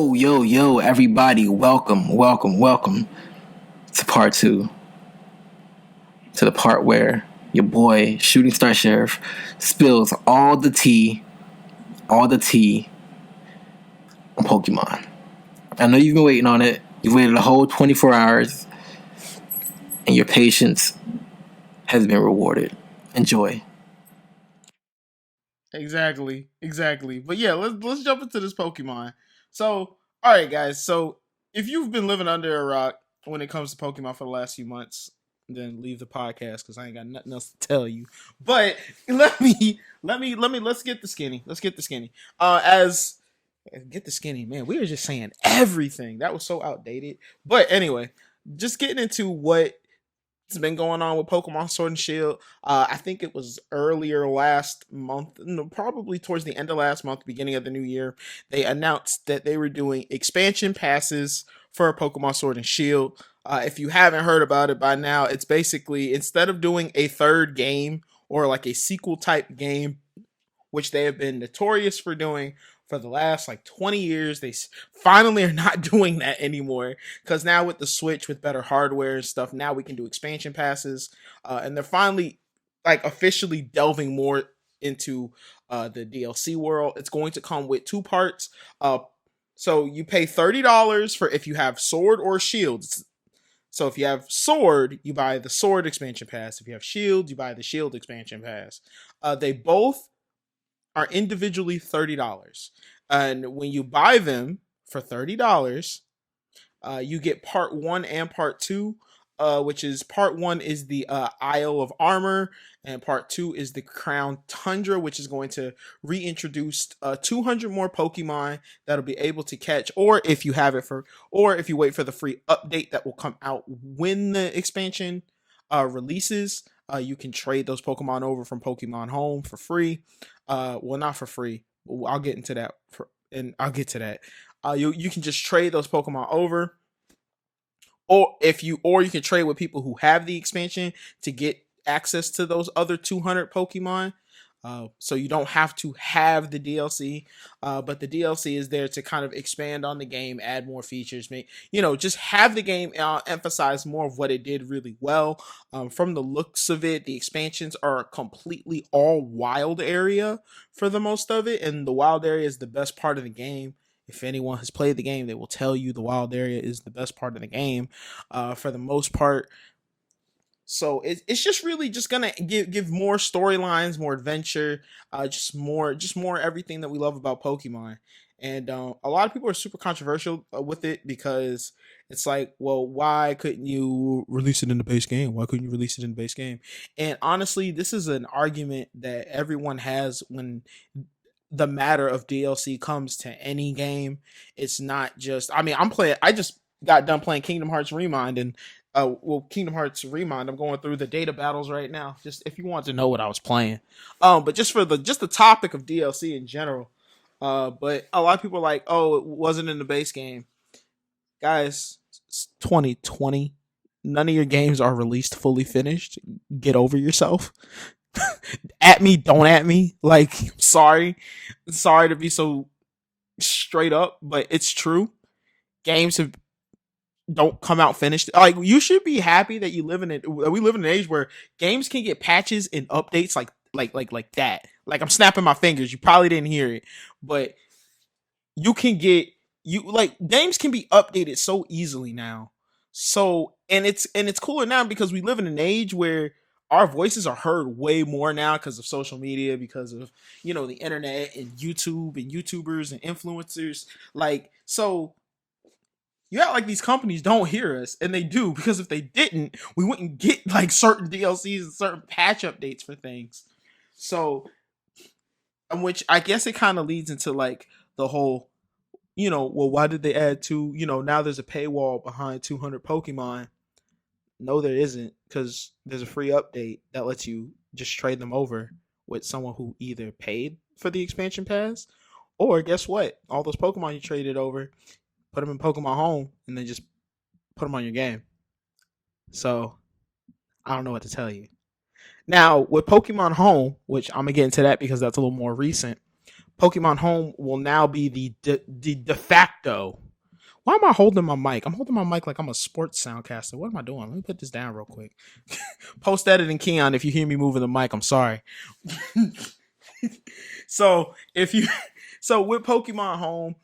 Yo, everybody, welcome to part two. To the part where your boy, ShootingStar Sheriff, spills all the tea on Pokemon. I know you've been waiting on it. You've waited a whole 24 hours, and your patience has been rewarded. Enjoy. Exactly. But yeah, let's jump into this Pokemon. So, all right, guys. So, if you've been living under a rock when it comes to Pokemon for the last few months, then leave the podcast because I ain't got nothing else to tell you. But let's get the skinny. Let's get the skinny. As get the skinny, man. We were just saying everything that was so outdated. But anyway, just getting into what has been going on with Pokemon Sword and Shield. I think it was earlier last month, no, probably towards the end of last month, beginning of the new year. They announced that they were doing expansion passes for Pokemon Sword and Shield. If you haven't heard about it by now, it's basically instead of doing a third game or like a sequel type game, which they have been notorious for doing for the last like 20 years. They finally are not doing that anymore because now with the Switch, with better hardware and stuff, now we can do expansion passes. And they're finally like officially delving more into the DLC world. It's going to come with two parts. So you pay $30 for if you have Sword or Shield. So if you have Sword, you buy the Sword expansion pass. If you have Shield, you buy the Shield expansion pass. They both are individually $30. And when you buy them for $30, you get part 1 and part 2, which is part 1 is the Isle of Armor, and part 2 is the Crown Tundra, which is going to reintroduce 200 more Pokemon that'll be able to catch, or if you wait for the free update that will come out when the expansion releases, you can trade those Pokemon over from Pokemon Home for free. Well, not for free. I'll get into that, I'll get to that. You can just trade those Pokemon over, or you can trade with people who have the expansion to get access to those other 200 Pokemon. So you don't have to have the DLC, but the DLC is there to kind of expand on the game, add more features, just have the game emphasize more of what it did really well. From the looks of it, the expansions are completely all wild area for the most of it, and the wild area is the best part of the game. If anyone has played the game, they will tell you the wild area is the best part of the game for the most part. So it's just really just gonna give more storylines, more adventure, just more everything that we love about Pokemon. And a lot of people are super controversial with it because it's like, well, why couldn't you release it in the base game? Why couldn't you release it in the base game? And honestly, this is an argument that everyone has when the matter of DLC comes to any game. It's not just, I just got done playing Kingdom Hearts Remind, and Kingdom Hearts Remind, I'm going through the data battles right now, just if you want to know what I was playing. But just for the topic of DLC in general. But a lot of people are like, oh, it wasn't in the base game. Guys, it's 2020. None of your games are released fully finished. Get over yourself. At me, don't at me. Like, sorry to be so straight up, but it's true. Games don't come out finished. Like, you should be happy that we live in an age where games can get patches and updates like that. Like, I'm snapping my fingers. You probably didn't hear it, but games can be updated so easily now. So, and it's cooler now because we live in an age where our voices are heard way more now because of social media, because of, the internet and YouTube and YouTubers and influencers. Like, so you act like these companies don't hear us, and they do, because if they didn't, we wouldn't get like certain DLCs and certain patch updates for things. So, which I guess it kind of leads into like the whole, well, why did they add now there's a paywall behind 200 Pokemon? No, there isn't, because there's a free update that lets you just trade them over with someone who either paid for the expansion pass, or guess what? All those Pokemon you traded over, put them in Pokemon Home, and then just put them on your game. So, I don't know what to tell you. Now, with Pokemon Home, which I'm going to get into that because that's a little more recent, Pokemon Home will now be the de facto. Why am I holding my mic? I'm holding my mic like I'm a sports soundcaster. What am I doing? Let me put this down real quick. Post editing Keon, if you hear me moving the mic, I'm sorry. So if you so with Pokemon Home,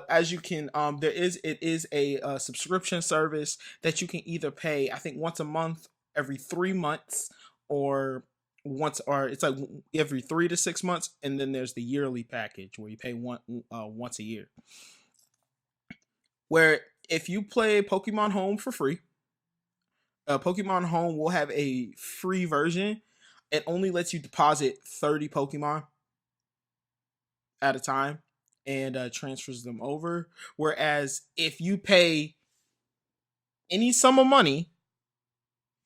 as you can it is a subscription service that you can either pay, I think, once a month, every 3 months, or it's like every 3 to 6 months, and then there's the yearly package where you pay once a year. Where if you play Pokemon Home for free, Pokemon Home will have a free version. It only lets you deposit 30 Pokemon at a time and transfers them over. Whereas if you pay any sum of money,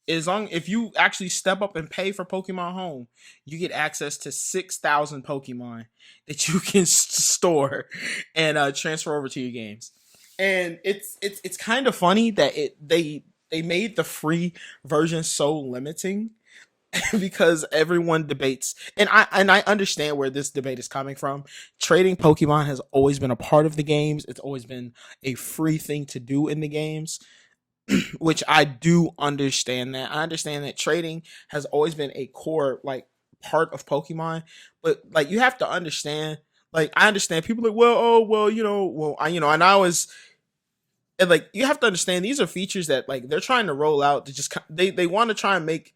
if you actually step up and pay for Pokemon Home, you get access to 6,000 Pokemon that you can store and transfer over to your games. And it's kind of funny that they made the free version so limiting because everyone debates, and I understand where this debate is coming from. Trading Pokemon has always been a part of the games. It's always been a free thing to do in the games, which I do understand that. I understand that trading has always been a core like part of Pokemon, but like you have to understand. Like I understand people are like, well, oh well, and I was. And like you have to understand, these are features that like they're trying to roll out to just they want to try and make,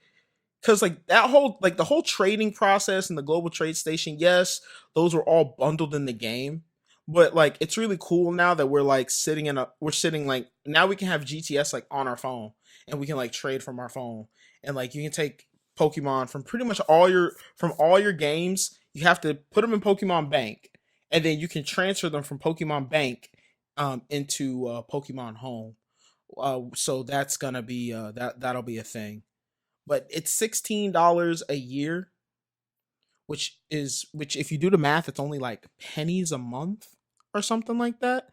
because like that whole like the whole trading process and the global trade station, yes, those were all bundled in the game, but like it's really cool now that we're sitting like now we can have GTS like on our phone, and we can like trade from our phone, and like you can take Pokemon from pretty much all your games. You have to put them in Pokemon Bank, and then you can transfer them from Pokemon Bank into Pokemon Home. So that's gonna be that'll be a thing, but it's $16 a year, which if you do the math, it's only like pennies a month or something like that.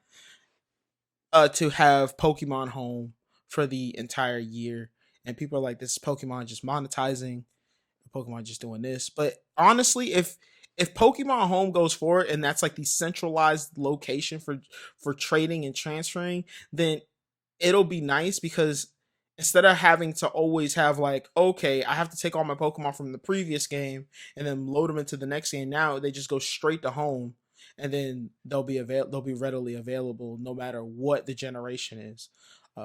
To have Pokemon Home for the entire year, and people are like, "This is Pokemon just monetizing, Pokemon just doing this." But honestly, if Pokemon Home goes forward and that's like the centralized location for trading and transferring, then it'll be nice, because instead of having to always have like, okay, I have to take all my Pokemon from the previous game and then load them into the next game, now they just go straight to home, and then they'll be readily available no matter what the generation is.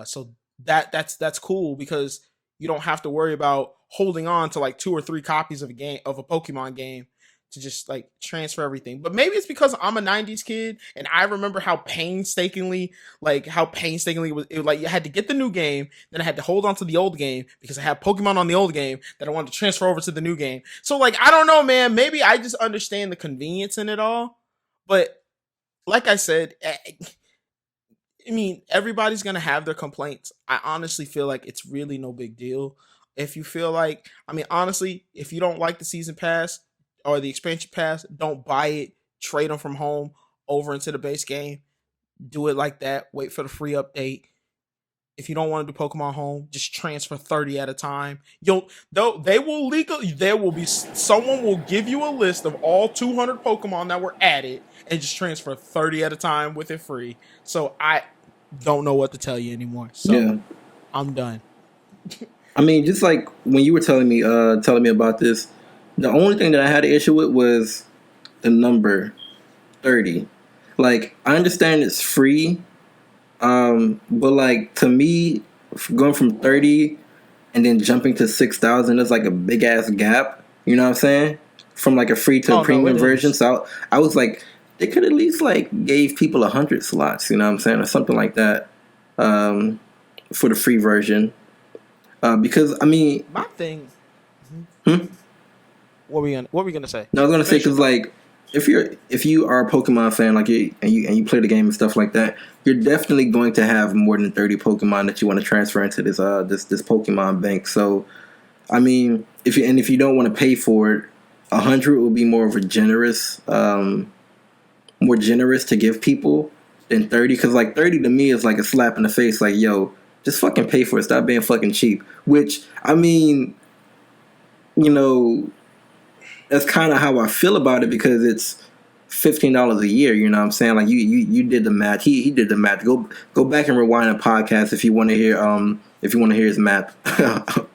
So that's cool, because you don't have to worry about holding on to like 2 or 3 copies of a Pokemon game to just like transfer everything. But maybe it's because I'm a 90s kid and I remember how painstakingly it, like you had to get the new game, then I had to hold on to the old game because I had Pokemon on the old game that I wanted to transfer over to the new game. So like I don't know, man, maybe I just understand the convenience in it all. But like I said, I mean, everybody's gonna have their complaints. I honestly feel like it's really no big deal. If you feel like, I mean, honestly, if you don't like the season pass or the expansion pass, don't buy it. Trade them from home over into the base game. Do it like that. Wait for the free update. If you don't want to do Pokemon Home, just transfer 30 at a time. There will be someone will give you a list of all 200 Pokemon that were added and just transfer 30 at a time with it free. So I don't know what to tell you anymore. So yeah. I'm done. I mean, just like when you were telling me about this, the only thing that I had an issue with was the number 30. Like, I understand it's free, but like to me, going from 30 and then jumping to 6,000 is like a big ass gap. You know what I'm saying? From like a free to a premium version. So I was like, they could at least like gave people 100 slots. You know what I'm saying, or something like that, for the free version. Because I mean, my thing. What were we gonna say? No, I was gonna say, because like if you are a Pokemon fan, like you play the game and stuff like that, you're definitely going to have more than 30 Pokemon that you want to transfer into this Pokemon bank. So I mean, if you don't want to pay for it, 100 will be more generous to give people than 30, because like 30 to me is like a slap in the face. Like, yo, just fucking pay for it. Stop being fucking cheap. Which, I mean, you know, that's kind of how I feel about it, because $15 a year. You know what I'm saying? Like you did the math. He did the math. Go back and rewind a podcast if you want to hear his math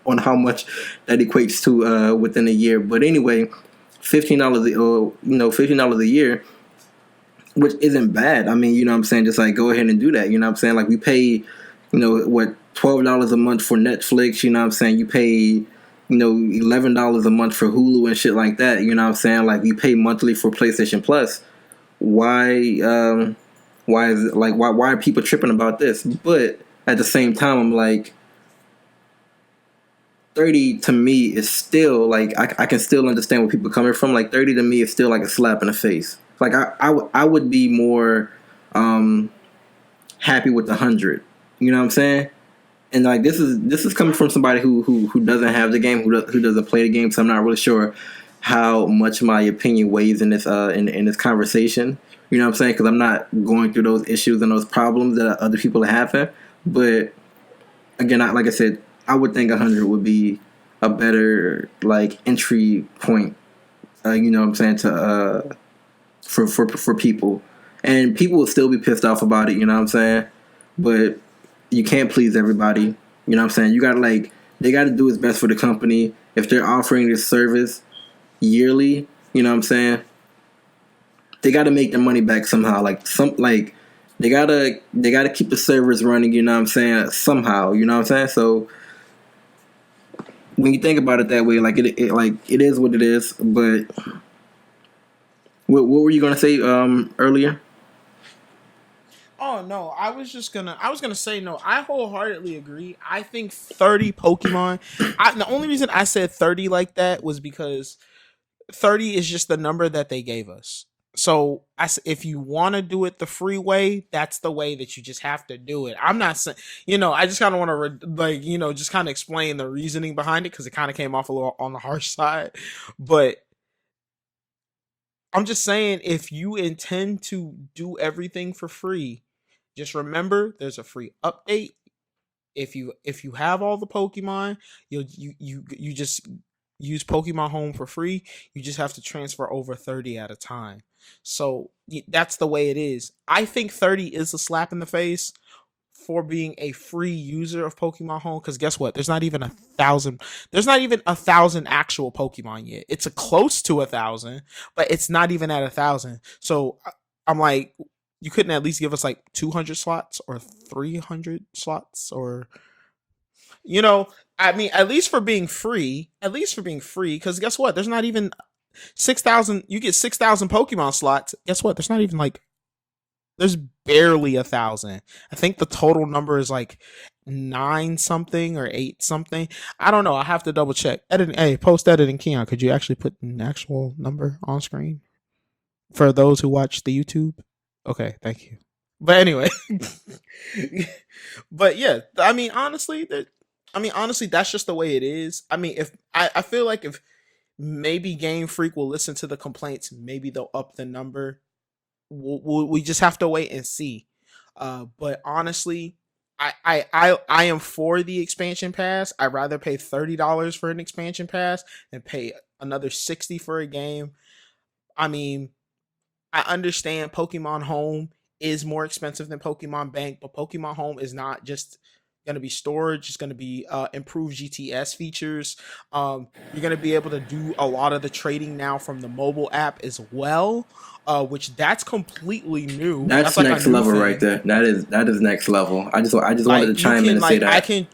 on how much that equates to within a year. But anyway, $15 a year, which isn't bad. I mean, you know what I'm saying? Just like go ahead and do that. You know what I'm saying? Like we pay, what, $12 a month for Netflix. You know what I'm saying? You pay, $11 a month for Hulu and shit like that. You know what I'm saying? Like we pay monthly for PlayStation Plus. Why is it like why are people tripping about this? But at the same time, I'm like, 30 to me is still like I can still understand where people are coming from. Like 30 to me is still like a slap in the face. Like I would be more happy with 100. You know what I'm saying? And like this is coming from somebody who doesn't have the game, who doesn't play the game. So I'm not really sure how much my opinion weighs in this in this conversation. You know what I'm saying? Because I'm not going through those issues and those problems that other people are having. But again, like I said, I would think 100 would be a better like entry point. You know what I'm saying, to for people, and people will still be pissed off about it. You know what I'm saying? But you can't please everybody. You know what I'm saying? You gotta they gotta do what's best for the company. If they're offering this service yearly, you know what I'm saying, they gotta make their money back somehow. They gotta keep the servers running, you know what I'm saying, somehow, you know what I'm saying? So when you think about it that way, like it is what it is. But what were you gonna say earlier? Oh no, I was gonna say no. I wholeheartedly agree. I think 30 Pokemon. The only reason I said 30 like that was because 30 is just the number that they gave us. So if you want to do it the free way, that's the way that you just have to do it. I'm not saying, I just kind of want to just kind of explain the reasoning behind it because it kind of came off a little on the harsh side. But I'm just saying, if you intend to do everything for free, just remember there's a free update. If you have all the Pokemon, you just use Pokemon Home for free. You just have to transfer over 30 at a time. So that's the way it is. I think 30 is a slap in the face for being a free user of Pokemon Home, because guess what? There's not even 1,000 actual Pokemon yet. It's a close to 1,000, but it's not even at 1,000. So I'm like, you couldn't at least give us like 200 slots or 300 slots, or I mean, at least for being free, because guess what? There's not even 6,000. You get 6,000 Pokemon slots. Guess what? There's not even like, there's barely 1,000. I think the total number is like 9 something or 8 something. I don't know. I have to double check. Hey, post editing Keon, could you actually put an actual number on screen for those who watch the YouTube? Okay, thank you. But anyway, but yeah, honestly, that's just the way it is. I mean, if I feel like if maybe Game Freak will listen to the complaints, maybe they'll up the number. We just have to wait and see. But honestly, I am for the expansion pass. I'd rather pay $30 for an expansion pass than pay another 60 for a game. I mean, I understand Pokemon Home is more expensive than Pokemon Bank, but Pokemon Home is not just going to be storage. It's going to be improved GTS features. You're going to be able to do a lot of the trading now from the mobile app as well, which that's completely new. That's That's like a next new level thing. right there. That is next level. I just wanted to Like you chime in can and say like I that. can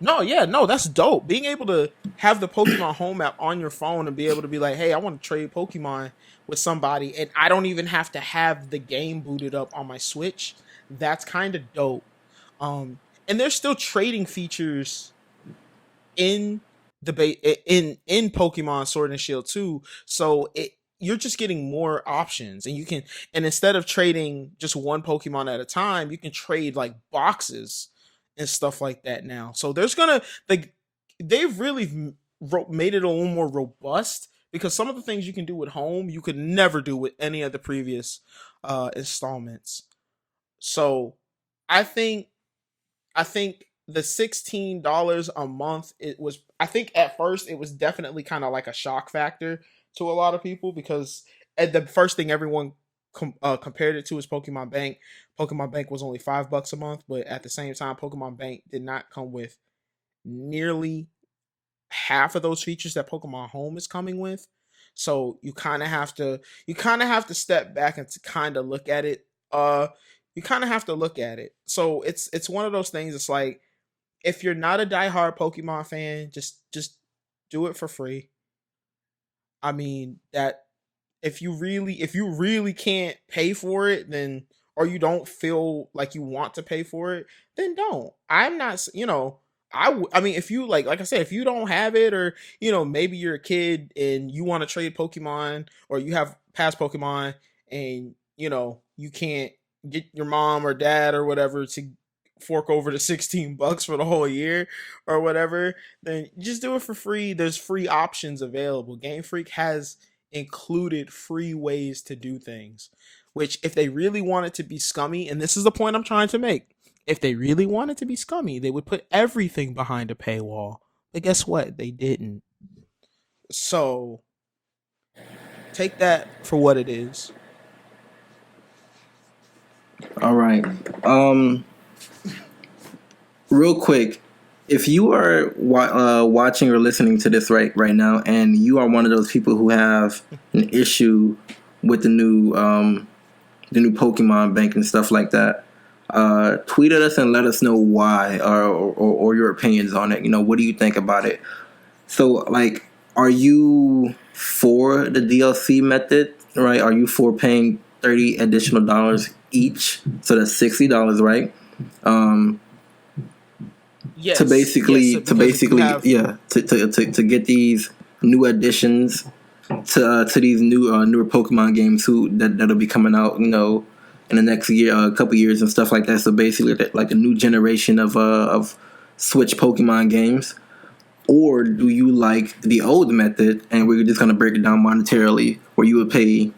No, yeah, no, that's dope. Being able to have the Pokemon Home app on your phone and be able to be like, hey, I want to trade Pokemon with somebody, and I don't even have to have the game booted up on my Switch. That's kind of dope. And there's still trading features in in Pokemon Sword and Shield too. So you're just getting more options, and instead of trading just one Pokemon at a time, you can trade like boxes and stuff like that now. So they've really made it a little more robust, because some of the things you can do at home you could never do with any of the previous installments. So I think I think the $16 a month, I think at first it was definitely kind of like a shock factor to a lot of people, because And the first thing everyone compared it to is Pokemon Bank. Pokemon Bank was only $5 a month, but at the same time, Pokemon Bank did not come with nearly half of those features that Pokemon Home is coming with. So you kind of have to step back and to kind of look at it. You kind of have to look at it. So it's one of those things. It's like if you're not a diehard Pokemon fan, just do it for free. I mean that if you really can't pay for it, then or you don't feel like you want to pay for it, then don't. I'm not I mean if you like I said, if you don't have it, or maybe you're a kid and you want to trade Pokemon, or you have past Pokemon and you can't get your mom or dad or whatever to fork over the $16 for the whole year or whatever, then just do it for free. There's free options available. Game Freak has included free ways to do things, which if they really wanted to be scummy, and this is the point I'm trying to make, if they really wanted to be scummy, they would put everything behind a paywall. But guess what? They didn't. So take that for what it is. All right. Real quick, if you are watching or listening to this right now, and you are one of those people who have an issue with the new Pokemon Bank and stuff like that, tweet at us and let us know why, or your opinions on it. What do you think about it? So, like, are you for the DLC method? Right? Are you for paying $30 additional each? So that's $60, right? Yes, to basically have, to get these new additions to these newer Pokemon games that'll be coming out in the next year, a couple years and stuff like that. So basically like a new generation of Switch Pokemon games. Or do you like the old method, and we're just gonna break it down monetarily, where you would pay,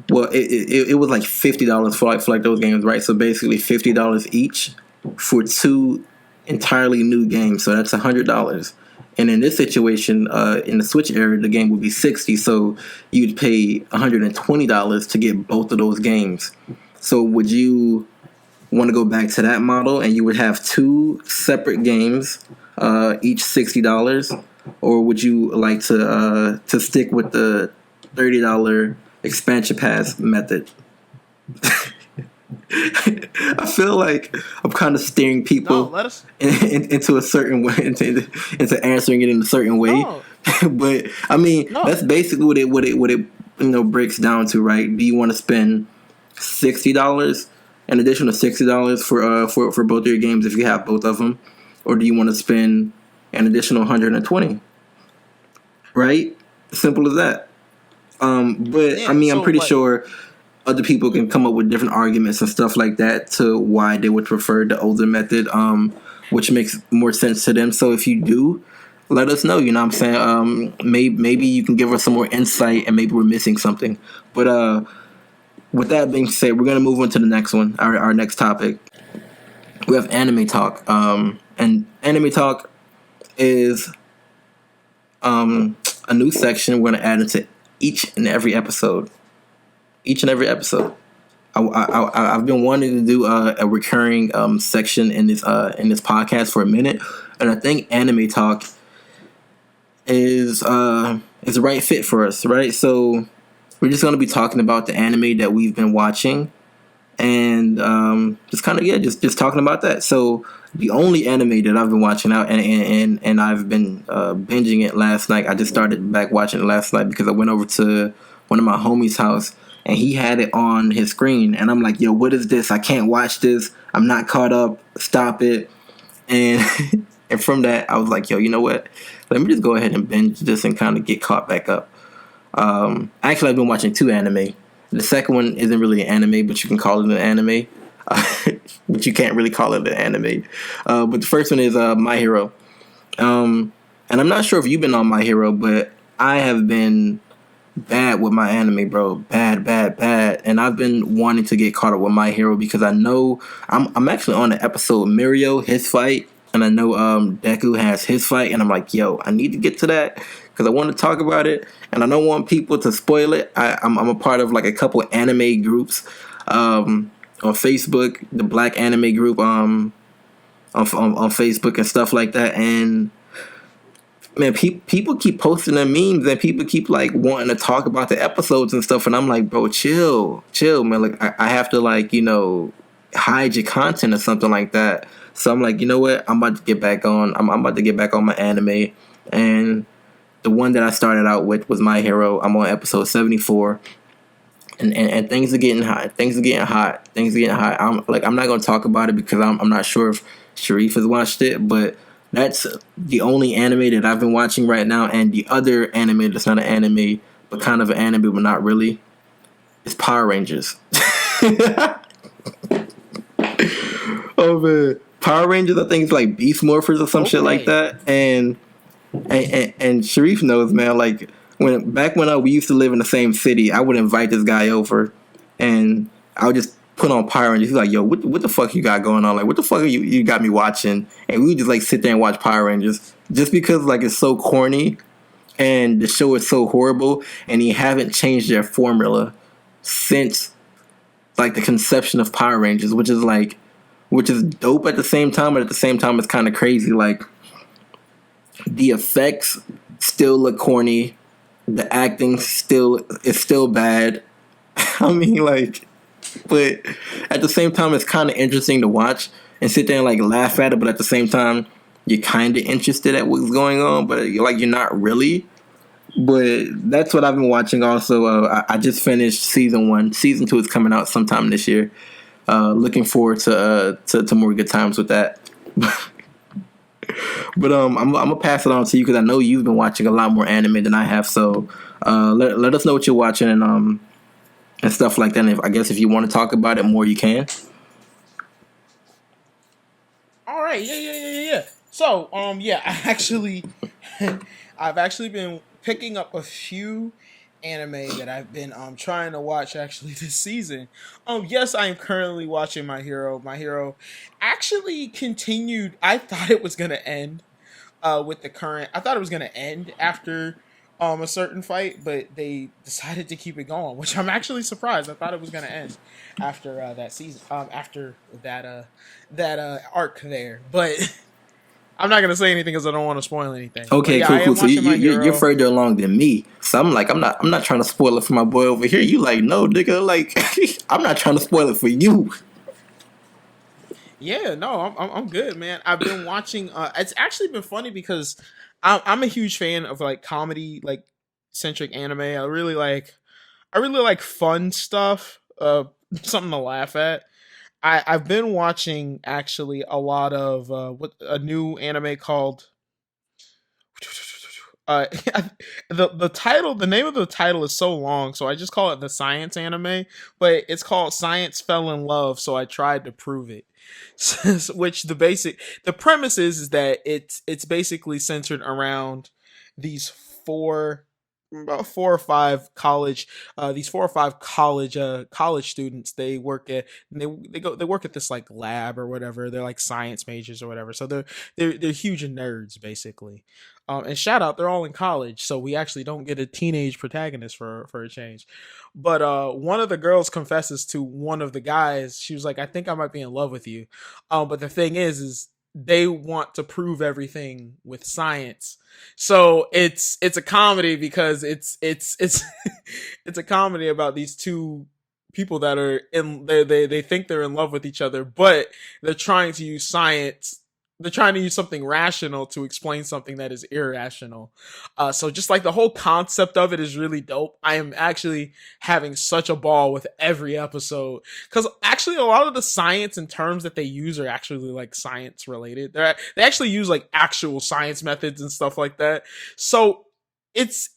well, it was like $50 for like those games, right? So basically $50 each for two entirely new games. So that's $100. And in this situation, in the Switch era, the game would be $60. So you'd pay $120 to get both of those games. So would you want to go back to that model, and you would have two separate games, each $60, or would you like to stick with the $30 expansion pass method? I feel like I'm kind of steering people into a certain way, into answering it in a certain way. No. But I mean, that's basically what it breaks down to, right? Do you want to spend $60, an additional $60 for both of your games if you have both of them, or do you want to spend an additional $120? Right? Simple as that. But yeah, I mean, I'm pretty sure other people can come up with different arguments and stuff like that to why they would prefer the older method, which makes more sense to them. So if you do, let us know. You know what I'm saying? Maybe you can give us some more insight, and maybe we're missing something. But with that being said, we're going to move on to the next one, our next topic. We have anime talk. And anime talk is a new section we're going to add into each and every episode. I've been wanting to do a recurring section in this podcast for a minute, and I think anime talk is a right fit for us, right? So we're just going to be talking about the anime that we've been watching, and just talking about that. So the only anime that I've been watching out, and I've been binging it last night. I just started back watching it last night because I went over to one of my homies' house, and he had it on his screen, and I'm like, yo, what is this? I can't watch this. I'm not caught up. Stop it. And and from that, I was like, yo, you know what? Let me just go ahead and binge this and kind of get caught back up. Actually, I've been watching two anime. The second one isn't really an anime, but you can call it an anime. But you can't really call it an anime. But the first one is My Hero. And I'm not sure if you've been on My Hero, but I have been bad with my anime, bro. Bad. And I've been wanting to get caught up with My Hero because I know I'm actually on the episode Mirio, his fight. and I know Deku has his fight, and I'm like, yo, I need to get to that because I want to talk about it, and I don't want people to spoil it. I'm a part of like a couple anime groups on Facebook, the Black Anime Group on Facebook and stuff like that, and man, people keep posting their memes and people keep like wanting to talk about the episodes and stuff, and I'm like, bro, chill, man. Like I have to like hide your content or something like that. So I'm like, you know what? I'm about to get back on. I'm about to get back on my anime, and the one that I started out with was My Hero. I'm on episode 74. And things are getting hot. Things are getting hot. I'm not gonna talk about it because I'm not sure if Sharif has watched it, but that's the only anime that I've been watching right now. And the other anime that's not an anime, but kind of an anime, but not really, is Power Rangers. Oh man, Power Rangers. I think it's like Beast Morphers or some shit like that. And Sharif knows, man. Like when we used to live in the same city, I would invite this guy over, and I would just put on Power Rangers. He's like, "Yo, what the fuck you got going on? Like, what the fuck you got me watching?" And we would just like sit there and watch Power Rangers, just because like it's so corny, and the show is so horrible, and he haven't changed their formula since like the conception of Power Rangers, which is dope at the same time, but at the same time it's kind of crazy. Like the effects still look corny. The acting is still bad. I mean, like, but at the same time, it's kind of interesting to watch and sit there and like laugh at it. But at the same time, you're kind of interested at what's going on, but you're not really. But that's what I've been watching. Also, I just finished season 1. Season 2 is coming out sometime this year. Looking forward to more good times with that. But I'm gonna pass it on to you because I know you've been watching a lot more anime than I have. So let us know what you're watching and stuff like that. And I guess if you want to talk about it more, you can. All right, yeah. So, yeah, I've actually been picking up a few anime that I've been trying to watch actually this season. Yes, I am currently watching My Hero. My Hero actually continued. I thought it was gonna end with the current. I thought it was gonna end after a certain fight, but they decided to keep it going, which I'm actually surprised. I thought it was gonna end after that season, after that arc there, but. I'm not gonna say anything because I don't want to spoil anything. Okay, yeah, cool. So you're Hero. further along than me. So I'm not trying to spoil it for my boy over here. You like, no, nigga, like I'm not trying to spoil it for you. Yeah, no, I'm good, man. I've been watching. It's actually been funny because I'm a huge fan of like comedy, like centric anime. I really like fun stuff. Something to laugh at. I've been watching actually a lot of what a new anime called uh the name of the title is so long, so I just call it the science anime, but it's called Science Fell in Love, so I tried to prove it. Which the premise is that it's basically centered around these four about four or five college these four or five college students. They work at they work at this like lab or whatever. They're like science majors or whatever, so they're huge nerds basically. And shout out, they're all in college, so we actually don't get a teenage protagonist for a change. But one of the girls confesses to one of the guys. She was like, "I think I might be in love with you." But the thing is they want to prove everything with science. So it's a comedy because it's it's a comedy about these two people that are in they think they're in love with each other, but they're trying to use science. They're trying to use something rational to explain something that is irrational. So just like the whole concept of it is really dope. I am actually having such a ball with every episode because actually a lot of the science and terms that they use are actually like science related. They actually use like actual science methods and stuff like that. So it's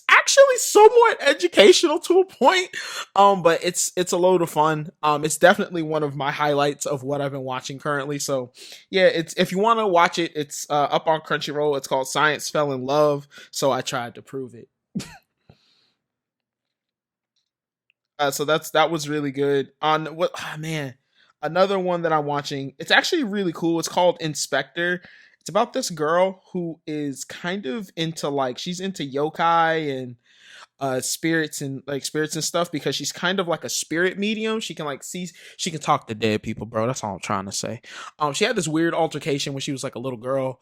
actually somewhat educational to a point, but it's a load of fun. It's definitely one of my highlights of what I've been watching currently. So yeah, it's if you want to watch it, it's up on Crunchyroll. It's called Science Fell in Love, so I tried to prove it. So that was really good. On what, oh, man, Another one that I'm watching, it's actually really cool. It's called Inspector. It's about this girl who is kind of into like she's into yokai and spirits and stuff because she's kind of like a spirit medium. She can like see she can talk to dead people, bro. That's all I'm trying to say. She had this weird altercation when she was like a little girl.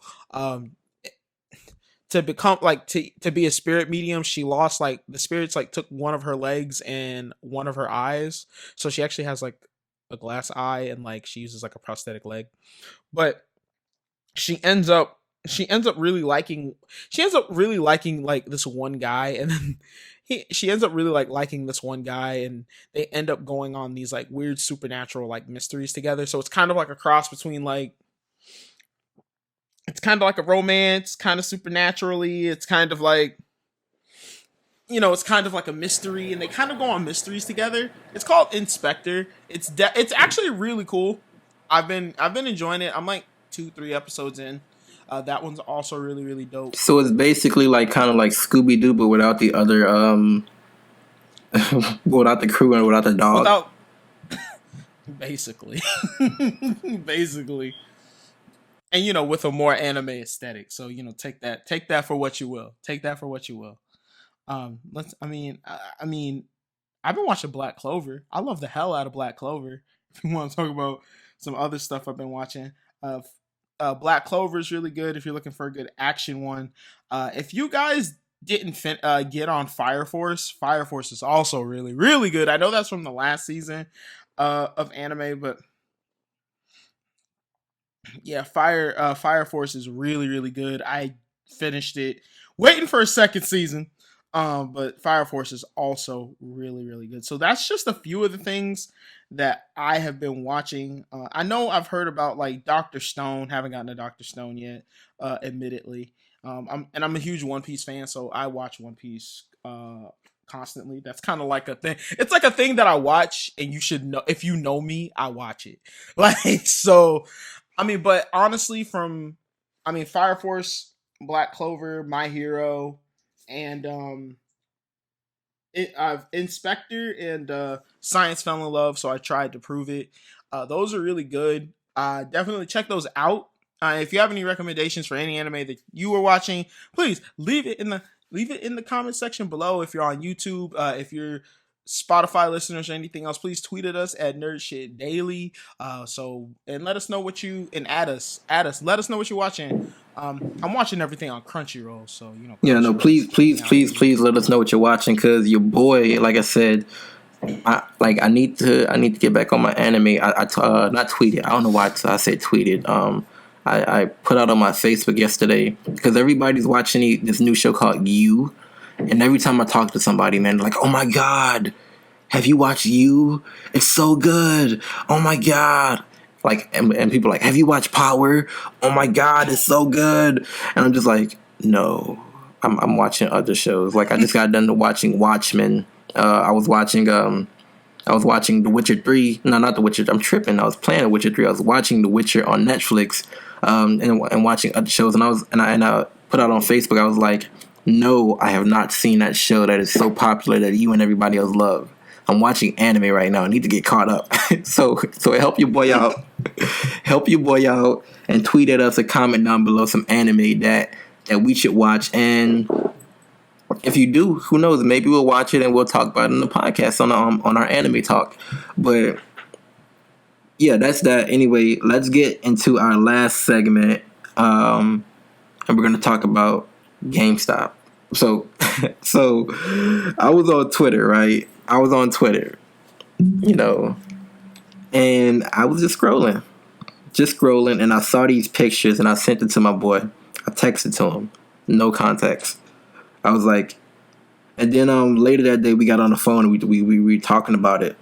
To become like to be a spirit medium, she lost like the spirits like took one of her legs and one of her eyes. So she actually has like a glass eye and like she uses like a prosthetic leg. But she ends up she ends up really liking like this one guy, and then she ends up really like liking this one guy, and they end up going on these like weird supernatural like mysteries together. So it's kind of like a cross between like it's kind of like a romance, kind of supernaturally. It's kind of like it's kind of like a mystery, and they kind of go on mysteries together. It's called Inspector. It's actually really cool. I've been enjoying it. I'm like 2-3 episodes in. That one's also really really dope. So it's basically like kind of like Scooby Doo, but without the other without the crew and without the dog. Without basically, basically, and with a more anime aesthetic. So take that for what you will. Take that for what you will. I mean, I've been watching Black Clover. I love the hell out of Black Clover. If you want to talk about some other stuff I've been watching, Black Clover is really good if you're looking for a good action one. If you guys didn't get on Fire Force is also really really good. I know that's from the last season of anime, but yeah, Fire Force is really really good. I finished it, waiting for a second season. But Fire Force is also really, really good. So that's just a few of the things that I have been watching. I know I've heard about like Doctor Stone. Haven't gotten to Doctor Stone yet, admittedly. I'm a huge One Piece fan, so I watch One Piece constantly. That's kind of like a thing. It's like a thing that I watch, and you should know. If you know me, I watch it. Like so. But honestly, Fire Force, Black Clover, My Hero, and Inspector and Science fell in love, so I tried to prove it. Those are really good. Definitely check those out. If you have any recommendations for any anime that you were watching, please leave it in the comment section below. If you're on YouTube, if you're Spotify listeners or anything else, please tweet at us at NerdShitDaily. And let us know add us. Let us know what you're watching. I'm watching everything on Crunchyroll, so Yeah, no, please let us know what you're watching, because your boy, like I said, I need to get back on my anime. I not tweeted. I don't know why I said tweeted. I put out on my Facebook yesterday because everybody's watching this new show called You, and every time I talk to somebody, man, they're like, "Oh my god, have you watched You? It's so good. Oh my god." Like, and people are like, "Have you watched Power? Oh my god, it's so good." And I'm just like, no, I'm watching other shows. Like, I just got done watching Watchmen. I was watching The Witcher 3. No, not The Witcher. I'm tripping. I was playing The Witcher 3. I was watching The Witcher on Netflix, and watching other shows. And I put out on Facebook. I was like, no, I have not seen that show that is so popular that you and everybody else love. I'm watching anime right now. I need to get caught up. so help your boy out. Help your boy out and tweet at us or comment down below some anime that we should watch. And if you do, who knows? Maybe we'll watch it and we'll talk about it in the podcast on our anime talk. But yeah, that's that. Anyway, let's get into our last segment. And we're gonna talk about GameStop. So I was on Twitter, right? And I was just scrolling, and I saw these pictures, and I sent it to my boy. I texted to him, no context. I was like, and then later that day we got on the phone and we were talking about it,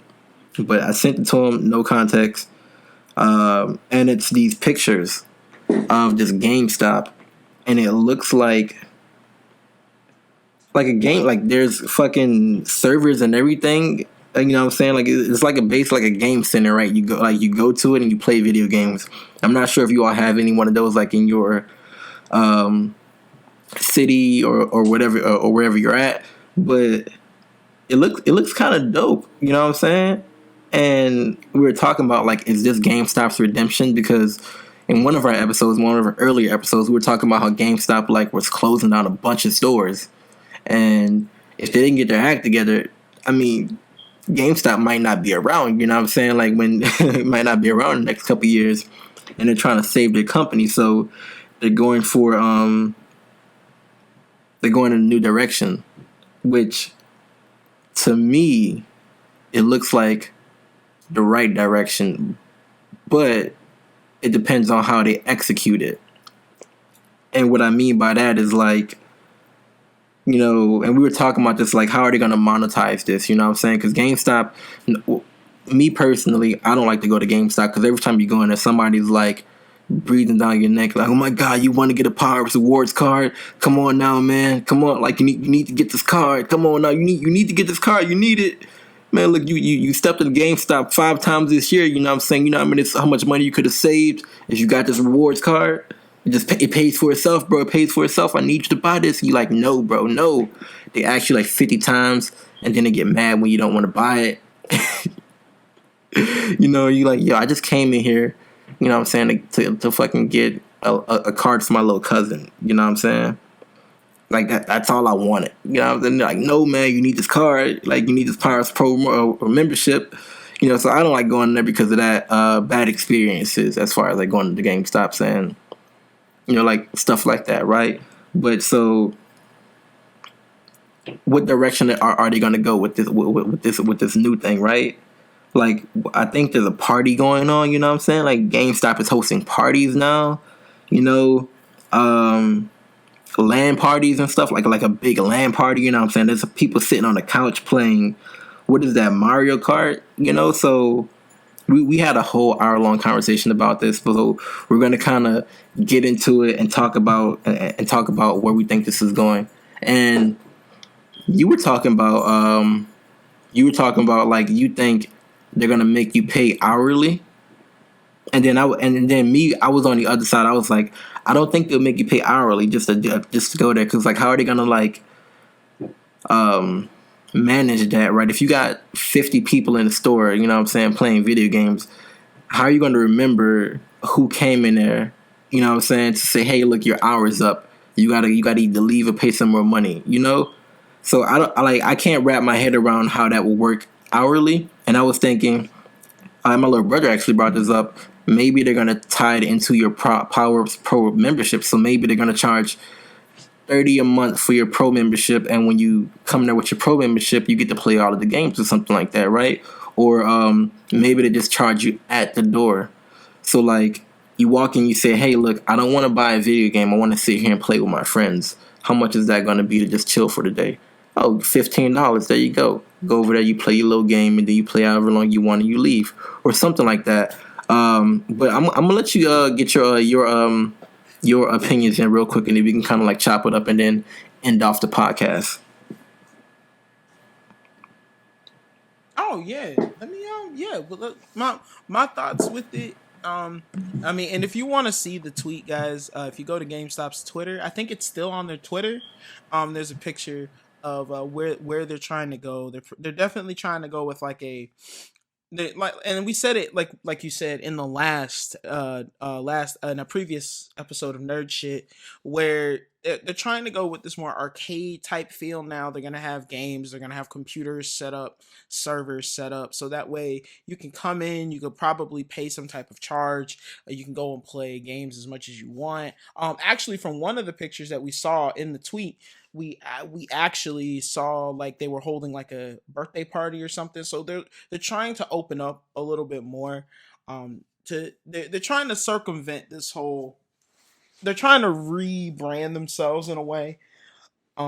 but I sent it to him, no context. And it's these pictures of this GameStop, and it looks like a game. Like, there's fucking servers and everything. You know what I'm saying? Like, it's like like a game center, right? You go to it and you play video games. I'm not sure if you all have any one of those like in your city or whatever or wherever you're at, but it looks kind of dope. You know what I'm saying? And we were talking about like, is this GameStop's redemption? Because in one of our episodes, one of our earlier episodes, we were talking about how GameStop like was closing down a bunch of stores, and if they didn't get their act together, I mean, GameStop might not be around. You know what I'm saying? Like when it might not be around in the next couple of years, and they're trying to save their company, so they're going for they're going in a new direction, which to me it looks like the right direction, but it depends on how they execute it. And what I mean by that is like, you know, and we were talking about this, like, how are they going to monetize this? You know what I'm saying? Because GameStop, me personally, I don't like to go to GameStop because every time you go in there, somebody's like breathing down your neck, like, oh my God, you want to get a Power Rewards card? Come on now, man. Come on. Like, you need to get this card. Come on now. You need to get this card. You need it. Man, look, you stepped in GameStop 5 times this year. You know what I'm saying? You know what I mean? It's how much money you could have saved if you got this rewards card. It pays for itself, bro. It pays for itself. I need you to buy this. You like, no, bro, no. They ask you like 50 times, and then they get mad when you don't want to buy it. You know, you like, yo, I just came in here, you know what I'm saying, to fucking get a card for my little cousin. You know what I'm saying? Like that's all I wanted. You know, then they're like, no, man, you need this card. Like, you need this Pirates Pro or membership. You know, so I don't like going there because of that bad experiences as far as like going to the GameStop and, you know, like stuff like that, right? But so, what direction are they going to go with this new thing, right? Like, I think there's a party going on. You know what I'm saying? Like, GameStop is hosting parties now. You know, LAN parties and stuff, like a big LAN party. You know what I'm saying? There's people sitting on the couch playing, what is that, Mario Kart? You know, so we had a whole hour-long conversation about this, so we're going to kind of get into it and talk about where we think this is going. And you were talking about like, you think they're going to make you pay hourly. And then I was on the other side. I was like, I don't think they'll make you pay hourly just to go there, because like, how are they gonna like manage that, right? If you got 50 people in the store, you know what I'm saying, playing video games, how are you going to remember who came in there? You know what I'm saying, to say, hey, look, your hour's up. You gotta either leave or pay some more money. You know, so I can't wrap my head around how that will work hourly. And I was thinking, my little brother actually brought this up. Maybe they're gonna tie it into your Power Pro membership. So maybe they're gonna charge $30 a month for your Pro membership, and when you come there with your Pro membership, you get to play all of the games or something like that, right? Or maybe they just charge you at the door. So like, you walk in, you say, hey, look, I don't want to buy a video game. I want to sit here and play with my friends. How much is that going to be to just chill for the day? Oh, $15. There you go. Go over there, you play your little game, and then you play however long you want, and you leave, or something like that. But I'm gonna let you get your opinions in real quick, and then we can kind of like chop it up and then end off the podcast. Oh yeah, let me yeah. Well, look, my thoughts with it. I mean, and if you want to see the tweet, guys, if you go to GameStop's Twitter, I think it's still on their Twitter. There's a picture of where they're trying to go. They're definitely trying to go with like like, and we said it like you said in the last in a previous episode of Nerd Shit, where they're trying to go with this more arcade type feel. Now they're gonna have games, they're gonna have computers set up, servers set up, so that way you can come in, you could probably pay some type of charge, you can go and play games as much as you want. Actually, from one of the pictures that we saw in the tweet, we actually saw like they were holding like a birthday party or something. So they're trying to open up a little bit more. They're trying to circumvent this whole. They're trying to rebrand themselves in a way.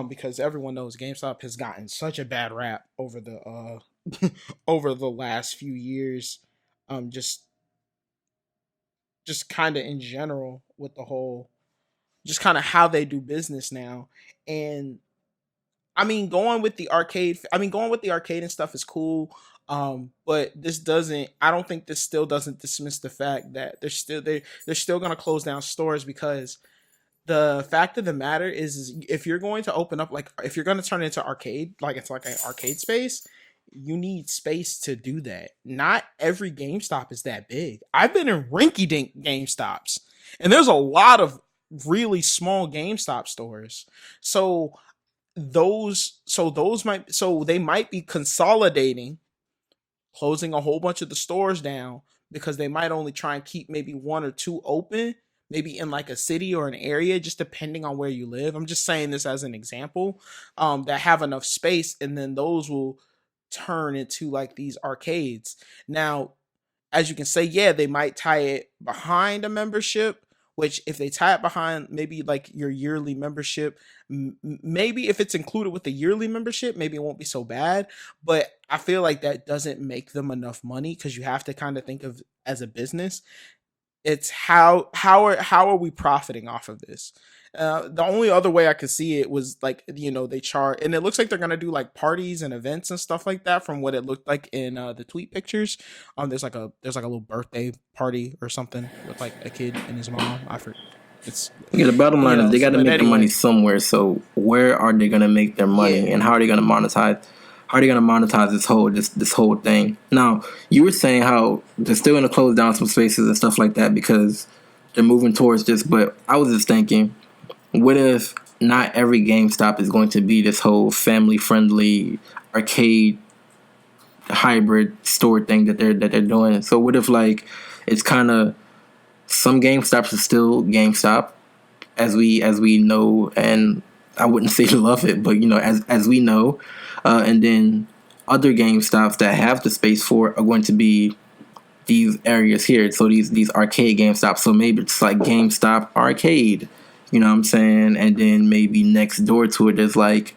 Because everyone knows GameStop has gotten such a bad rap over the over the last few years. Just kind of in general with the whole, just kind of how they do business now. And I mean, going with the arcade and stuff is cool. But this doesn't. I don't think this still doesn't dismiss the fact that they're still gonna close down stores, because the fact of the matter is if you're going to open up, like if you're going to turn it into arcade, like it's like an arcade space, you need space to do that. Not every GameStop is that big. I've been in rinky dink GameStops, and there's a lot of really small GameStop stores. So they might be consolidating, closing a whole bunch of the stores down because they might only try and keep maybe one or two open, maybe in like a city or an area, just depending on where you live. I'm just saying this as an example, that have enough space, and then those will turn into like these arcades. Now, as you can say, yeah, they might tie it behind a membership, which if they tie it behind maybe like your yearly membership, maybe if it's included with the yearly membership, maybe it won't be so bad. But I feel like that doesn't make them enough money because you have to kind of think of as a business. It's how are we profiting off of this? The only other way I could see it was like, they charge, and it looks like they're gonna do like parties and events and stuff like that. From what it looked like in the tweet pictures, there's like a little birthday party or something with like a kid and his mom. I forget. It's Yeah, the bottom line is they got to but make the money anyway, somewhere. So where are they going to make their money, yeah. and how are they going to monetize? How are they going to monetize this whole thing? Now, you were saying how they're still going to close down some spaces and stuff like that because they're moving towards this. But I was just thinking, what if not every GameStop is going to be this whole family friendly arcade hybrid store thing that they're doing? So what if like it's kind of some GameStops are still GameStop as we know, and I wouldn't say love it, but as we know, and then other GameStops that have the space for it are going to be these areas here. So these arcade GameStops. So maybe it's like GameStop arcade. You know what I'm saying? And then maybe next door to it there's like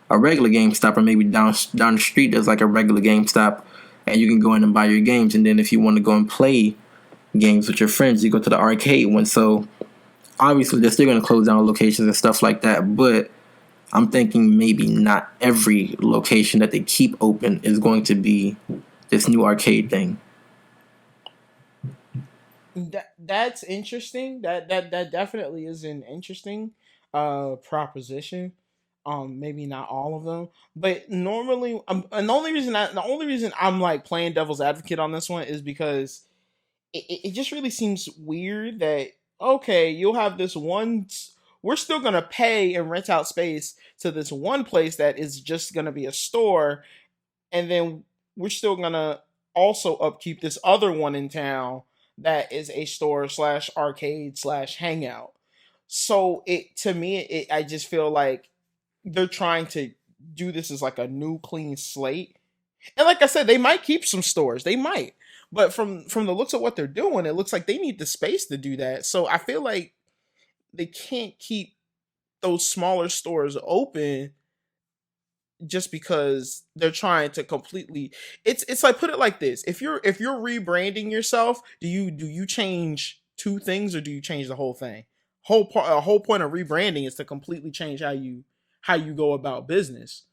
a regular GameStop, or maybe down the street there's like a regular GameStop, and you can go in and buy your games. And then if you want to go and play games with your friends, you go to the arcade one. So obviously they're still going to close down locations and stuff like that, but I'm thinking maybe not every location that they keep open is going to be this new arcade thing. That's interesting. That definitely is an interesting proposition. Maybe not all of them, but normally, and the only reason I'm like playing devil's advocate on this one is because it just really seems weird that, okay, you'll have this one. We're still gonna pay and rent out space to this one place that is just gonna be a store, and then we're still gonna also upkeep this other one in town that is a store slash arcade slash hangout. So it to me, I just feel like they're trying to do this as like a new clean slate. And like I said, they might keep some stores. They might. But from the looks of what they're doing, it looks like they need the space to do that. So I feel like they can't keep those smaller stores open just because they're trying to completely. It's like, put it like this. If you're rebranding yourself, do you change two things or do you change the whole thing? A whole point of rebranding is to completely change how you go about business.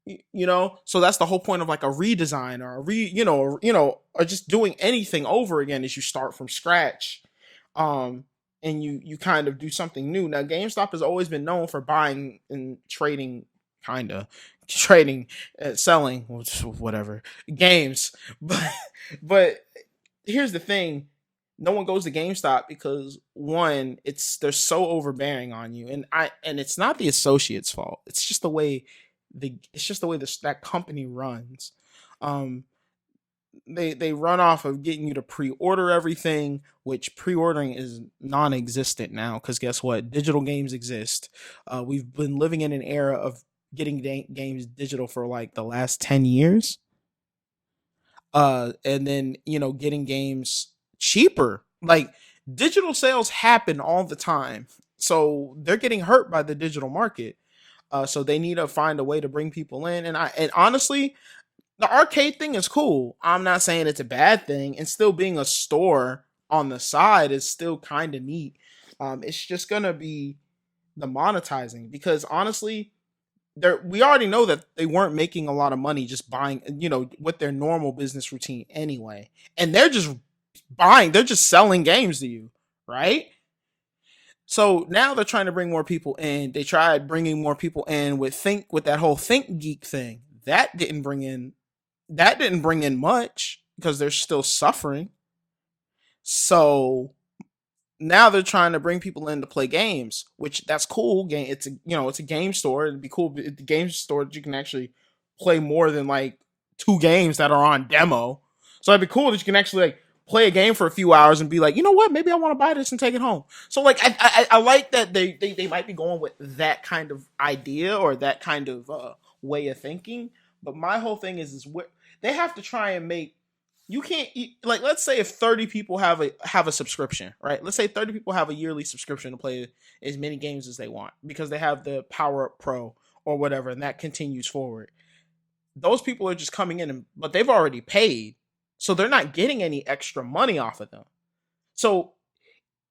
So that's the whole point of like a redesign or a or just doing anything over again, is you start from scratch. And you kind of do something new. Now GameStop has always been known for buying and trading, kind of trading, selling, whatever, games. But here's the thing: no one goes to GameStop because, one, they're so overbearing on you, and it's not the associates' fault. It's just the way that company runs. Um, they run off of getting you to pre-order everything, which pre-ordering is non-existent now because guess what? Digital games exist. We've been living in an era of getting games digital for like the last 10 years. And then getting games cheaper. Like, digital sales happen all the time, so they're getting hurt by the digital market. So they need to find a way to bring people in. And honestly, the arcade thing is cool. I'm not saying it's a bad thing, and still being a store on the side is still kind of neat. It's just gonna be the monetizing, because honestly, we already know that they weren't making a lot of money just buying, with their normal business routine anyway. And they're just selling games to you, right? So now they're trying to bring more people in. They tried bringing more people in with that whole Think Geek thing. that didn't bring in that didn't bring in much because they're still suffering. So now they're trying to bring people in to play games, which that's cool. Game, it's a it's a game store. It'd be cool at the game store that you can actually play more than like two games that are on demo. So it'd be cool that you can actually like play a game for a few hours and be like, you know what, maybe I want to buy this and take it home. So like I like that they might be going with that kind of idea or that kind of way of thinking. But my whole thing is where they have to try and make you can't like let's say if 30 people have a subscription, right? Let's say 30 people have a yearly subscription to play as many games as they want because they have the Power Up Pro or whatever, and that continues forward. Those people are just coming in but they've already paid, so they're not getting any extra money off of them. So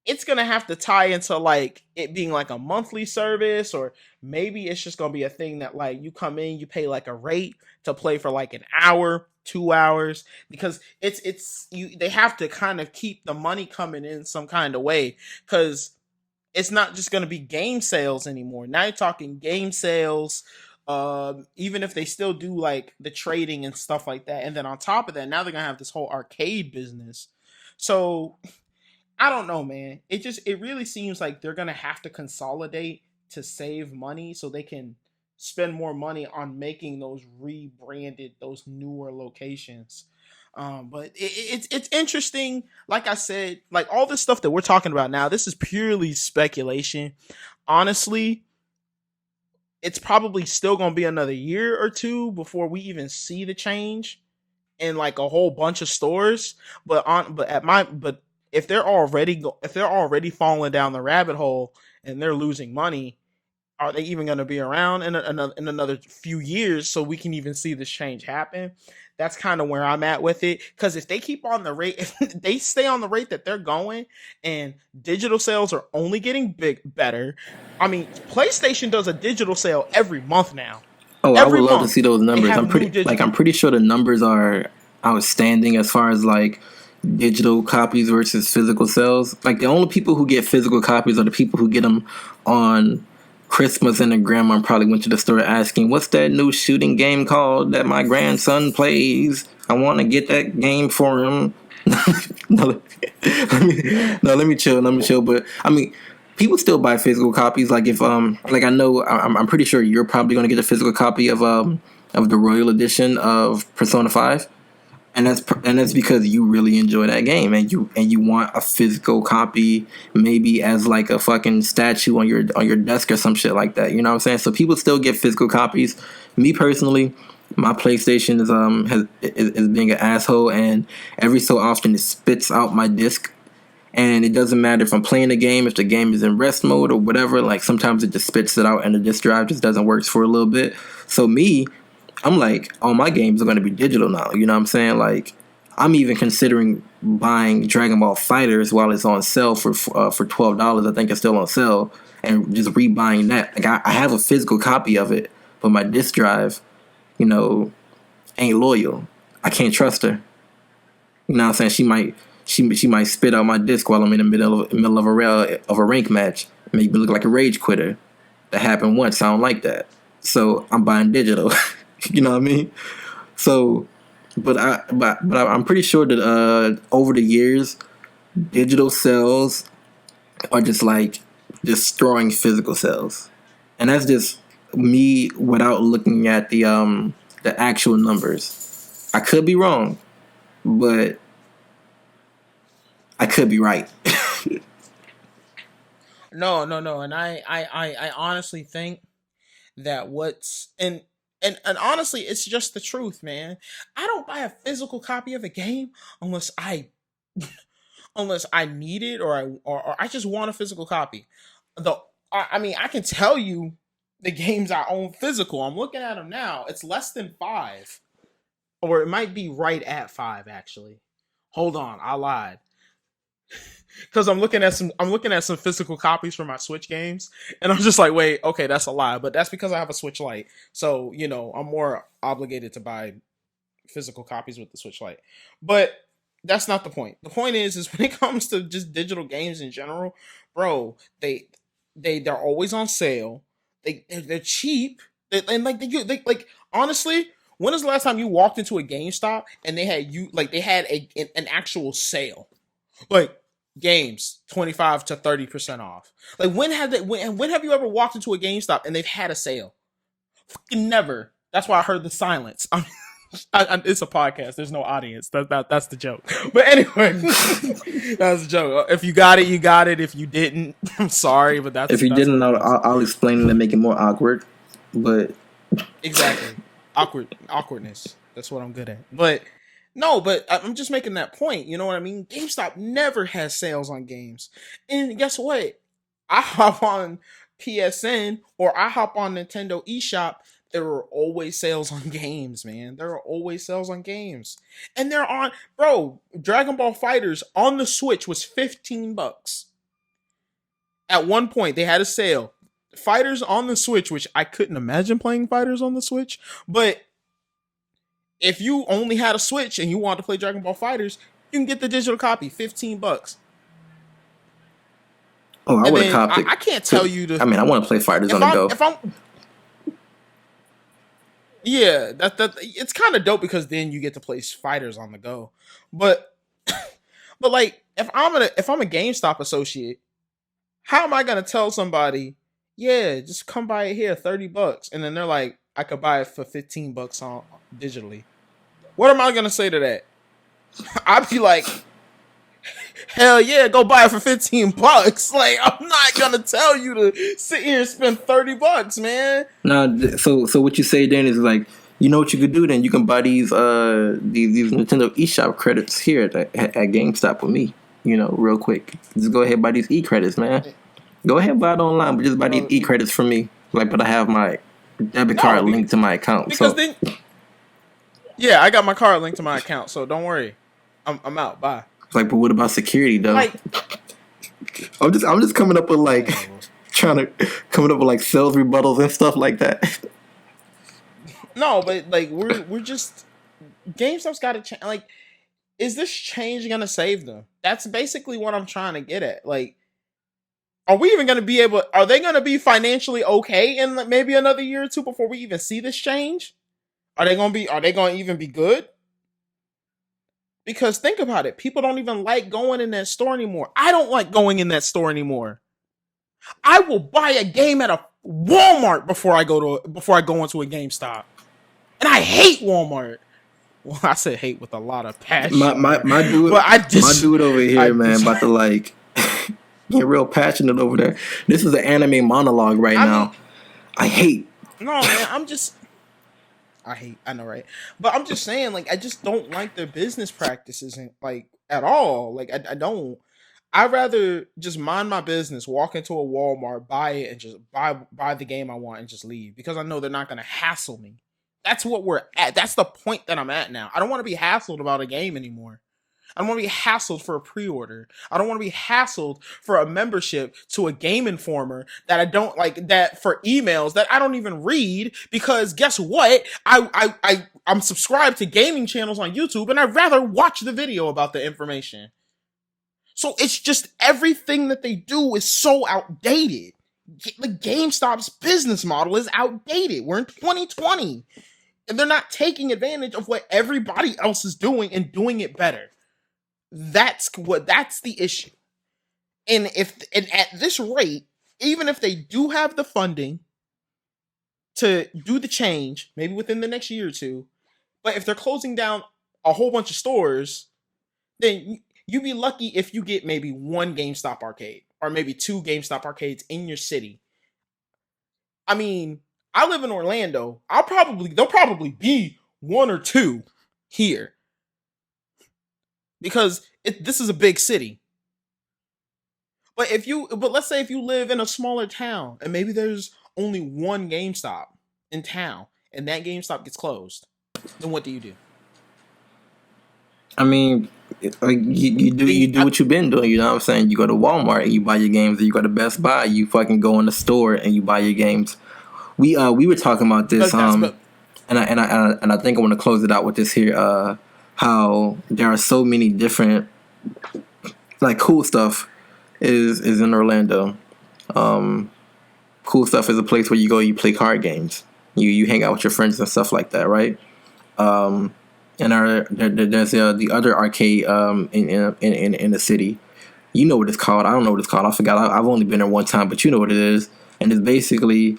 it's gonna have to tie into like it being like a monthly service, or maybe it's just gonna be a thing that like you come in, you pay like a rate to play for like an hour, 2 hours, because it's you they have to kind of keep the money coming in some kind of way, because it's not just gonna be game sales anymore. Now you're talking game sales. Even if they still do like the trading and stuff like that, and then on top of that, now they're gonna have this whole arcade business. So I don't know, man. It really seems like they're gonna have to consolidate to save money so they can spend more money on making those rebranded, those newer locations. But it's interesting. Like I said, like all this stuff that we're talking about now, this is purely speculation. Honestly, it's probably still gonna be another year or two before we even see the change in like a whole bunch of stores. But if they're already falling down the rabbit hole and they're losing money, are they even going to be around in another few years so we can even see this change happen? That's kind of where I'm at with it. Because if they keep on the rate, if they stay on the rate that they're going, and digital sales are only getting better. I mean, PlayStation does a digital sale every month now. Oh, I would Every love to month see those they numbers. have new I'm digital. pretty sure the numbers are outstanding as far as like digital copies versus physical sales. Like the only people who get physical copies are the people who get them on Christmas, and their grandma probably went to the store asking, "What's that new shooting game called that my grandson plays? I want to get that game for him." no, let me chill. Let me chill. But I mean, people still buy physical copies. Like if like I know I'm pretty sure you're probably going to get a physical copy of the Royal Edition of Persona 5, and that's because you really enjoy that game, and you want a physical copy, maybe as like a fucking statue on your desk or some shit like that. You know what I'm saying? So people still get physical copies. Me personally, my PlayStation is being an asshole, and every so often it spits out my disc. And it doesn't matter if I'm playing the game, if the game is in rest mode or whatever. Like sometimes it just spits it out, and the disk drive just doesn't work for a little bit. So I'm like, all my games are going to be digital now. You know what I'm saying? Like, I'm even considering buying Dragon Ball Fighters while it's on sale for $12. I think it's still on sale, and just rebuying that. Like, I have a physical copy of it, but my disc drive, you know, ain't loyal. I can't trust her. You know what I'm saying? She might spit out my disc while I'm in the middle of a rank match, make me look like a rage quitter. That happened once. I don't like that. So I'm buying digital. You know what I mean? So, I'm pretty sure that over the years, digital sales are just like destroying physical sales, and that's just me without looking at the actual numbers. I could be wrong, but I could be right. No, no, no. And I honestly think that what's and honestly, it's just the truth, man. I don't buy a physical copy of a game unless I need it, or I just want a physical copy. The I mean, I can tell you the games I own physical. I'm looking at them now. It's less than five, or it might be right at five actually. Hold on, I lied. Because I'm looking at some physical copies for my Switch games, and I'm just like, wait, okay, that's a lie, but that's because I have a Switch Lite, so I'm more obligated to buy physical copies with the Switch Lite. But that's not the point. The point is when it comes to just digital games in general, bro, they're always on sale. They're cheap, and like they like honestly. When was the last time you walked into a GameStop and they had an actual sale? Like games 25 to 30% off. Like when have you ever walked into a GameStop and they've had a sale? Fucking never. That's why I heard the silence. It's a podcast. There's no audience. That's the joke. But anyway, that's the joke. If you got it, you got it. If you didn't, I'm sorry, but that's if you didn't know, I'll explain it and make it more awkward. But exactly, awkwardness. That's what I'm good at. But no, but I'm just making that point. You know what I mean? GameStop never has sales on games, and guess what? I hop on PSN or I hop on Nintendo eShop. There are always sales on games, man. There are always sales on games. And they're on, bro, Dragon Ball FighterZ on the Switch was $15. At one point, they had a sale. FighterZ on the Switch, which I couldn't imagine playing FighterZ on the Switch. But if you only had a Switch and you wanted to play Dragon Ball FighterZ, you can get the digital copy, $15. Oh, I would have copped it. I can't tell you to. I mean, I want to play FighterZ on the go. Yeah, that it's kind of dope because then you get to play FighterZ on the go. But like if I'm a GameStop associate, how am I gonna tell somebody, yeah, just come buy it here, $30, and then they're like, I could buy it for $15 on digitally. What am I gonna say to that? I'd be like, hell yeah, go buy it for $15. Like, I'm not gonna tell you to sit here and spend $30, man. No, so what you say then is like, you know what you could do then? You can buy these Nintendo eShop credits here at GameStop with me. You know, real quick. Just go ahead and buy these e-credits, man. Go ahead and buy it online, but just buy these e-credits from me. Like, but I have my debit card linked to my account. Because then, yeah, I got my card linked to my account, so don't worry. I'm out. Bye. Like, but what about security though? Like, I'm just coming up with like coming up with like sales rebuttals and stuff like that. No, but like we're just GameStop's got to change. Like, is this change gonna save them? That's basically what I'm trying to get at. Like, are we even gonna be able? Are they gonna be financially okay in maybe another year or two before we even see this change? Are they gonna even be good? Because think about it, people don't even like going in that store anymore. I don't like going in that store anymore. I will buy a game at a Walmart before I go into a GameStop, and I hate Walmart. Well, I said hate with a lot of passion. My dude over here, man, about to like get real passionate over there. This is an anime monologue now. I hate. No, man, I know, right? But I'm just saying, like, I just don't like their business practices, like, at all. Like, I don't. I'd rather just mind my business, walk into a Walmart, buy it, and just buy the game I want and just leave. Because I know they're not going to hassle me. That's what we're at. That's the point that I'm at now. I don't want to be hassled about a game anymore. I don't want to be hassled for a pre-order. I don't want to be hassled for a membership to a Game Informer that I don't like, that for emails that I don't even read, because guess what? I'm subscribed to gaming channels on YouTube and I'd rather watch the video about the information. So it's just everything that they do is so outdated. The GameStop's business model is outdated. We're in 2020 and they're not taking advantage of what everybody else is doing and doing it better. That's the issue. And at this rate, even if they do have the funding to do the change, maybe within the next year or two, but if they're closing down a whole bunch of stores, then you'd be lucky if you get maybe one GameStop arcade or maybe two GameStop arcades in your city. I mean, I live in Orlando. There'll probably be one or two here. Because this is a big city. But let's say if you live in a smaller town and maybe there's only one GameStop in town and that GameStop gets closed, then what do you do? I mean, like you do what you've been doing. You know what I'm saying? You go to Walmart and you buy your games. Or you go to Best Buy, you fucking go in the store and you buy your games. We were talking about this, and I think I want to close it out with this here. How there are so many different, like, cool stuff is in Orlando. Cool stuff is a place where you go, you play card games, you hang out with your friends and stuff like that, right? And there's the other arcade in the city. You know what it's called. I don't know what it's called. I forgot. I've only been there one time, but you know what it is. And it's basically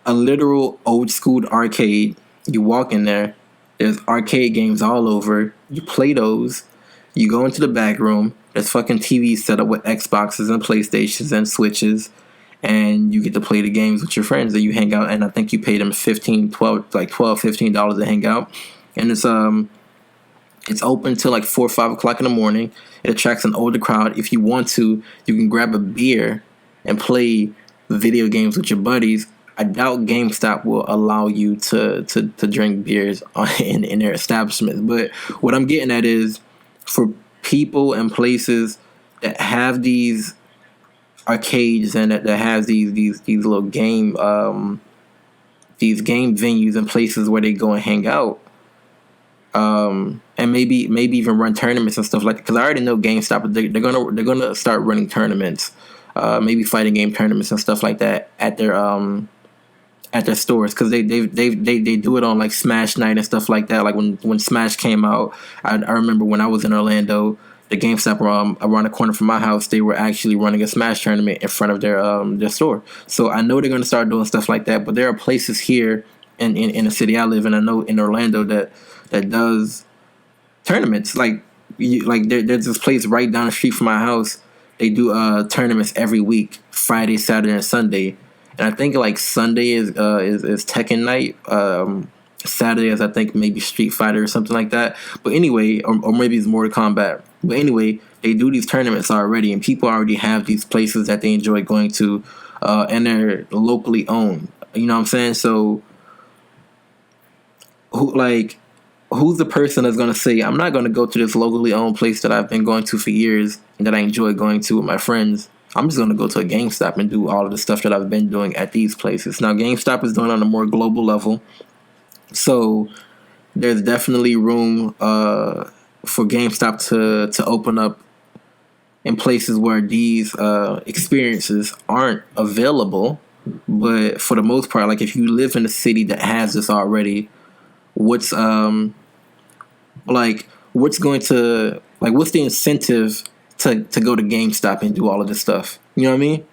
a literal old school arcade. You walk in there. There's arcade games all over. You play those. You go into the back room. There's fucking TVs set up with Xboxes and PlayStations and Switches. And you get to play the games with your friends. And you hang out. And I think you pay them $15 to hang out. And it's open till like 4 or 5 o'clock in the morning. It attracts an older crowd. If you want to, you can grab a beer and play video games with your buddies. I doubt GameStop will allow you to drink beers in their establishments. But what I'm getting at is, for people and places that have these arcades and that have these little these game venues and places where they go and hang out. And maybe even run tournaments and stuff like that. Because I already know GameStop, they're gonna start running tournaments, maybe fighting game tournaments and stuff like that at their stores. Because they do it on like Smash Night and stuff like that. Like when Smash came out, I remember when I was in Orlando, the GameStop around the corner from my house, they were actually running a Smash tournament in front of their store. So I know they're gonna start doing stuff like that. But there are places here in the city I live in. I know in Orlando that does tournaments. Like there's this place right down the street from my house. They do tournaments every week, Friday, Saturday, and Sunday. And I think like Sunday is Tekken night. Saturday is, I think, maybe Street Fighter or something like that. But anyway, or maybe it's Mortal Kombat. But anyway, they do these tournaments already, and people already have these places that they enjoy going to, and they're locally owned. You know what I'm saying? So, who's the person that's going to say, I'm not going to go to this locally owned place that I've been going to for years and that I enjoy going to with my friends? I'm just going to go to a GameStop and do all of the stuff that I've been doing at these places. Now, GameStop is doing it on a more global level. So there's definitely room for GameStop to open up in places where these experiences aren't available. But for the most part, like if you live in a city that has this already, what's the incentive to go to GameStop and do all of this stuff? You know what I mean?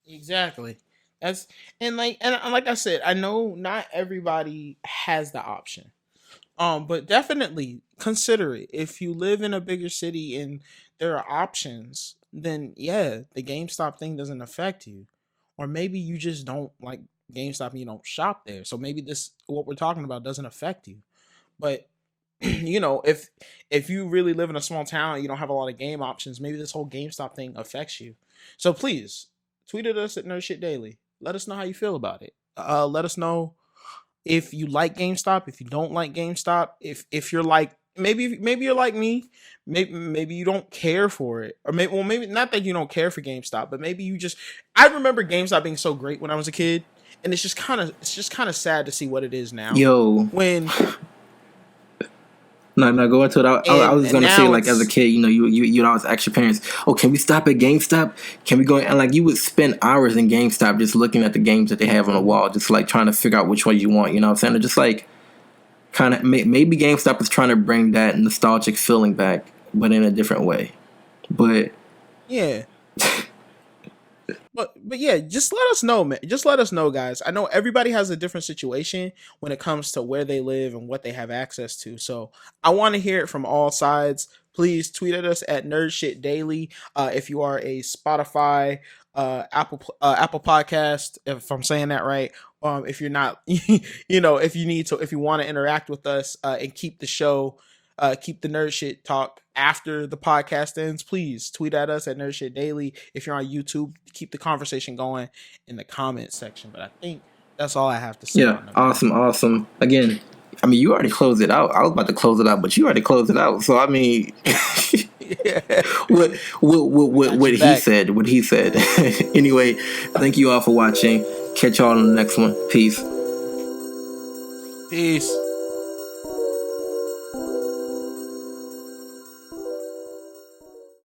Exactly. That's and like I said, I know not everybody has the option. But definitely consider it. If you live in a bigger city and there are options, then yeah, the GameStop thing doesn't affect you. Or maybe you just don't like GameStop and you don't shop there. So maybe this what we're talking about doesn't affect you. But if you really live in a small town and you don't have a lot of game options, maybe this whole GameStop thing affects you. So please tweet at us at Nerd Shit Daily. Let us know how you feel about it. Let us know if you like GameStop, if you don't like GameStop, if you're like maybe you're like me, maybe you don't care for it, or maybe not that you don't care for GameStop, but maybe you just. I remember GameStop being so great when I was a kid, and it's just kind of sad to see what it is now. Yo, when no, go into it. I was gonna say, like, as a kid, you'd always ask your parents, "Oh, can we stop at GameStop? Can we go?" And like, you would spend hours in GameStop just looking at the games that they have on the wall, just like trying to figure out which one you want. You know what I'm saying? Or just like, kind of maybe GameStop is trying to bring that nostalgic feeling back, but in a different way. But yeah. But yeah, just let us know, man. Just let us know, guys. I know everybody has a different situation when it comes to where they live and what they have access to. So I want to hear it from all sides. Please tweet at us at Nerd Shit Daily. If you are a Spotify, Apple Podcast, if I'm saying that right. If you're not, if you want to interact with us and keep the show, keep the nerd shit talk after the podcast ends, please tweet at us at Nerd Shit Daily. If you're on YouTube, keep the conversation going in the comment section. But I think that's all I have to say. Yeah, awesome. Again, I mean, you already closed it out. I was about to close it out, but you already closed it out. So I mean, what he said. Anyway, thank you all for watching. Catch y'all on the next one. Peace.